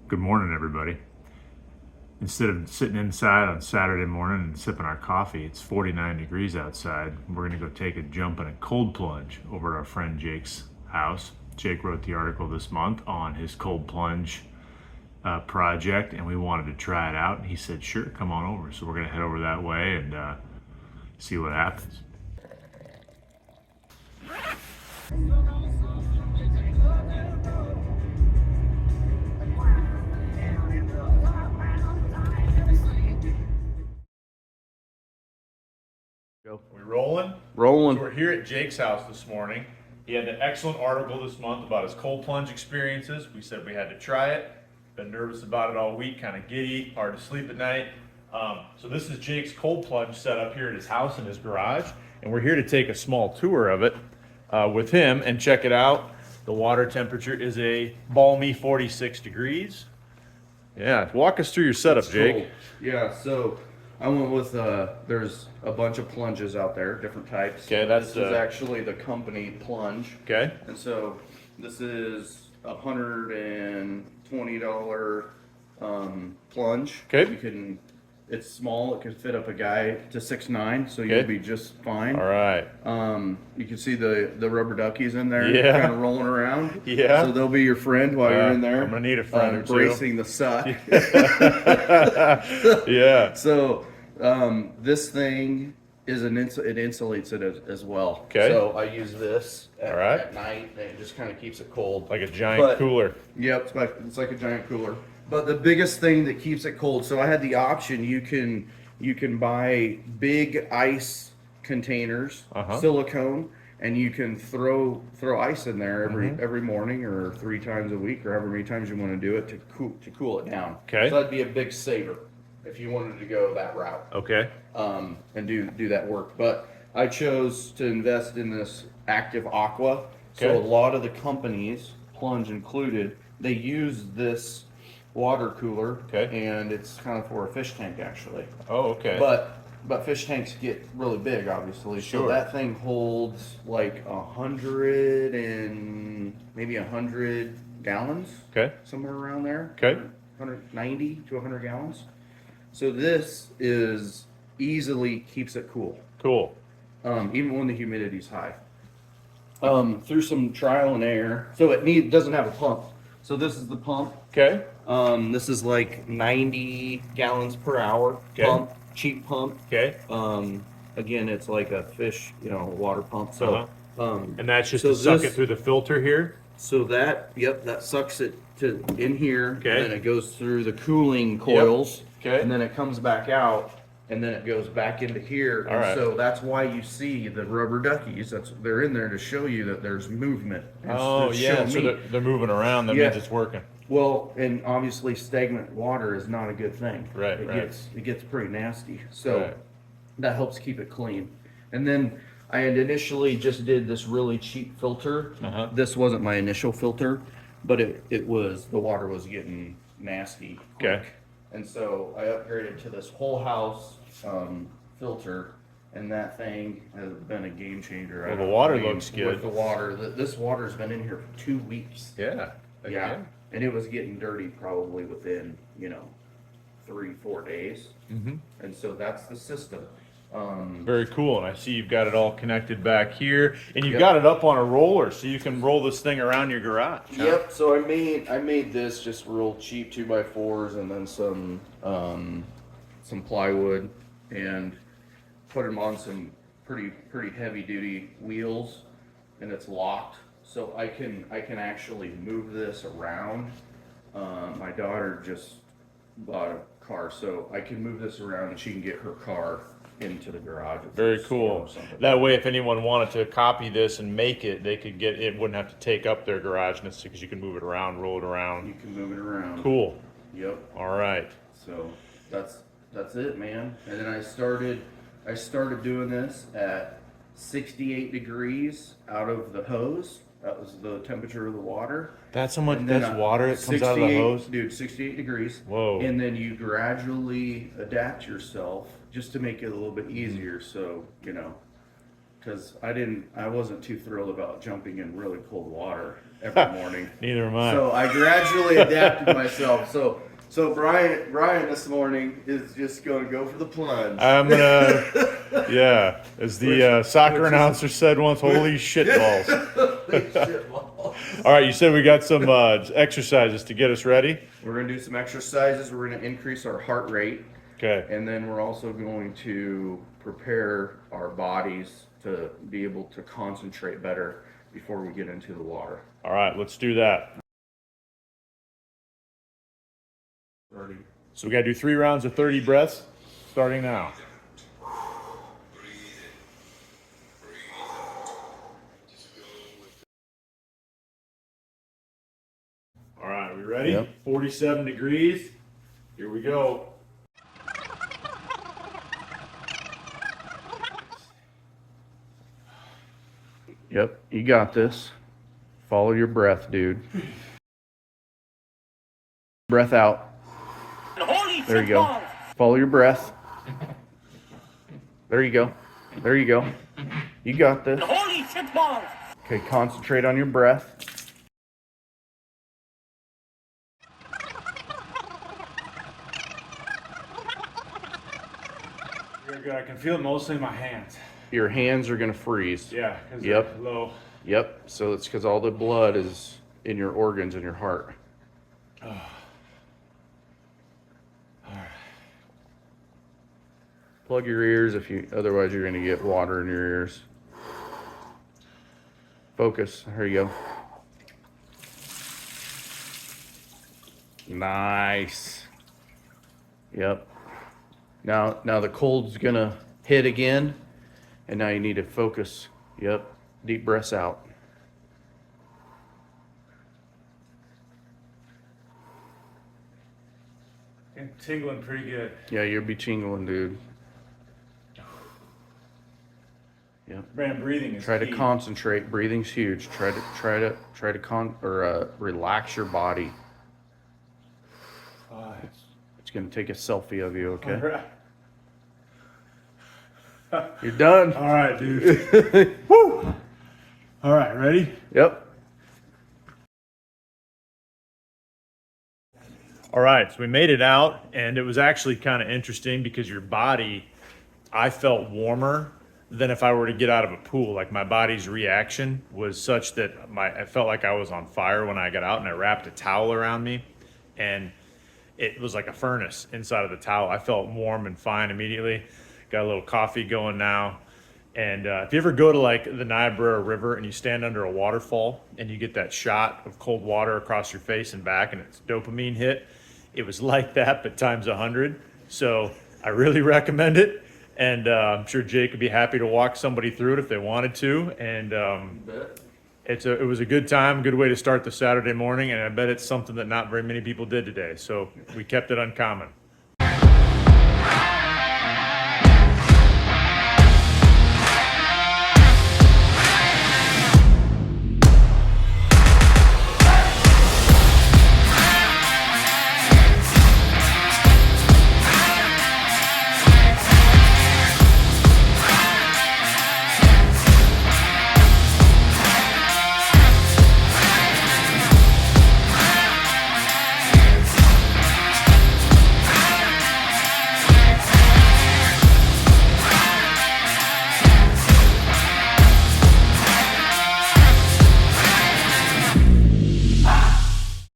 Good morning, everybody. Instead of sitting inside on Saturday morning and sipping our coffee, it's 49 degrees outside. We're going to go take a jump in a cold plunge over at our friend Jake's house. Jake wrote the article this month on his cold plunge project, and we wanted to try it out. And he said, sure, come on over. So we're going to head over that way and see what happens. We rolling? Rolling. So we're here at Jake's house this morning. He had an excellent article this month about his cold plunge experiences. We said we had to try it. Been nervous about it all week, kind of giddy, hard to sleep at night. So this is Jake's cold plunge set up here at his house in his garage, and we're here to take a small tour of it with him and check it out. The water temperature is a balmy 46 degrees. Yeah, walk us through your setup, Jake. Cool. Yeah, so I went with there's a bunch of plunges out there, different types. Okay, that's this is actually the company Plunge. Okay. And so this is $120 plunge. Okay. It's small, it can fit up a guy to 6'9", so Okay. you'll be just fine. All right. You can see the rubber duckies in there, Yeah. kind of rolling around. Yeah. So they'll be your friend while you're in there. I'm gonna need a friend or two. Bracing the suck. Yeah. So this thing is it insulates it as well. Okay. So I use this All right. at night, and it just kind of keeps it cold. Like a giant But- cooler. Yep, it's like a giant cooler. But the biggest thing that keeps it cold, so I had the option. You can buy big ice containers, silicone, and you can throw ice in there every morning or 3 times a week or however many times you want to do it to cool it down. Okay. So that'd be a big saver if you wanted to go that route. Okay. And do that work. But I chose to invest in this Active Aqua. So Okay. a lot of the companies, Plunge included, they use this water cooler, Okay. and it's kind of for a fish tank actually. Oh, okay. But fish tanks get really big, obviously. Sure. So that thing holds like 100 and maybe 100 gallons, Okay. somewhere around there. Okay. 190 to 100 gallons. So this is easily keeps it cool, Cool. even when the humidity's high. Through some trial and error, so it doesn't have a pump. So this is the pump. Okay. This is like 90 gallons per hour Okay. pump, cheap pump. Okay. Again, it's like a fish, water pump. So, And that's just so to suck this- it through the filter here. so that sucks it to in here, Okay. and then it goes through the cooling coils, Okay. and then it comes back out, and then it goes back into here. All right. So that's why you see the rubber duckies. They're in there to show you that there's movement. Oh, To yeah. show So me. they're moving around. That Yeah. means it's working. Well, and obviously stagnant water is not a good thing. Right, It right. gets pretty nasty. So Right. that helps keep it clean. And then I had initially just did this really cheap filter. This wasn't my initial filter, but it was, the water was getting nasty quick. Okay. And so I upgraded to this whole house filter, and that thing has been a game changer. Well, the water looks good. With the water, this water's been in here for 2 weeks. Yeah. Yeah, and it was getting dirty probably within 3-4 days. And so that's the system. Very cool. And I see you've got it all connected back here, and you've Yep. got it up on a roller, so you can roll this thing around your garage. huh? Yep. So I made this just real cheap 2x4s, and then some plywood, and put them on some pretty heavy duty wheels, and it's locked, so I can actually move this around. My daughter just bought a car, so I can move this around, and she can get her car into the garage. if Very there's, cool. something. That way, if anyone wanted to copy this and make it, they could get it. Wouldn't have to take up their garage necessarily because you can move it around, roll it You around. can move it around. Cool. Yep. All right. So that's it, man. And then I started doing this at 68 degrees out of the hose. That was the temperature of the water. That's how much. And then That's water that comes out of the 68 hose. Dude, 68 degrees. Whoa. And then you gradually adapt yourself just to make it a little bit easier. So, because I wasn't too thrilled about jumping in really cold water every morning. Neither am I. So I gradually adapted myself. So Brian this morning is just going to go for the plunge. I'm gonna, yeah, as the soccer announcer said once, holy shit balls. All right, you said we got some exercises to get us ready. We're going to do some exercises. We're going to increase our heart rate. Okay. And then we're also going to prepare our bodies to be able to concentrate better before we get into the water. All right, let's do that. So we got to do 3 rounds of 30 breaths, starting now. All right, are we ready? Yep. 47 degrees. Here we go. Yep, you got this. Follow your breath, dude. Breath out. There you go. Follow your breath. There you go. There you go. You got this. Okay, concentrate on your breath. Very good. I can feel it mostly in my hands. Your hands are gonna freeze. Yeah, because Yep. they're low. Yep. So it's because all the blood is in your organs in your heart. Plug your ears otherwise you're gonna get water in your ears. Focus. Here you go. Nice. Yep. Now the cold's gonna hit again, and now you need to focus. Yep. Deep breaths out. I'm tingling pretty good. Yeah, you'll be tingling, dude. Yep. Man, breathing is Try to key. concentrate. Breathing's huge. Try to relax your body. It's gonna take a selfie of you. Okay. All right. You're done. All right, dude. Woo! All right, ready? Yep. All right, so we made it out, and it was actually kind of interesting because your body, I felt warmer than if I were to get out of a pool. Like, my body's reaction was such that I felt like I was on fire when I got out, and I wrapped a towel around me, and it was like a furnace inside of the towel. I felt warm and fine immediately. Got a little coffee going now. And if you ever go to like the Niobrara River and you stand under a waterfall and you get that shot of cold water across your face and back and it's dopamine hit, it was like that, but times 100. So I really recommend it. And I'm sure Jake would be happy to walk somebody through it if they wanted to. And it was a good time, good way to start the Saturday morning. And I bet it's something that not very many people did today. So we kept it uncommon.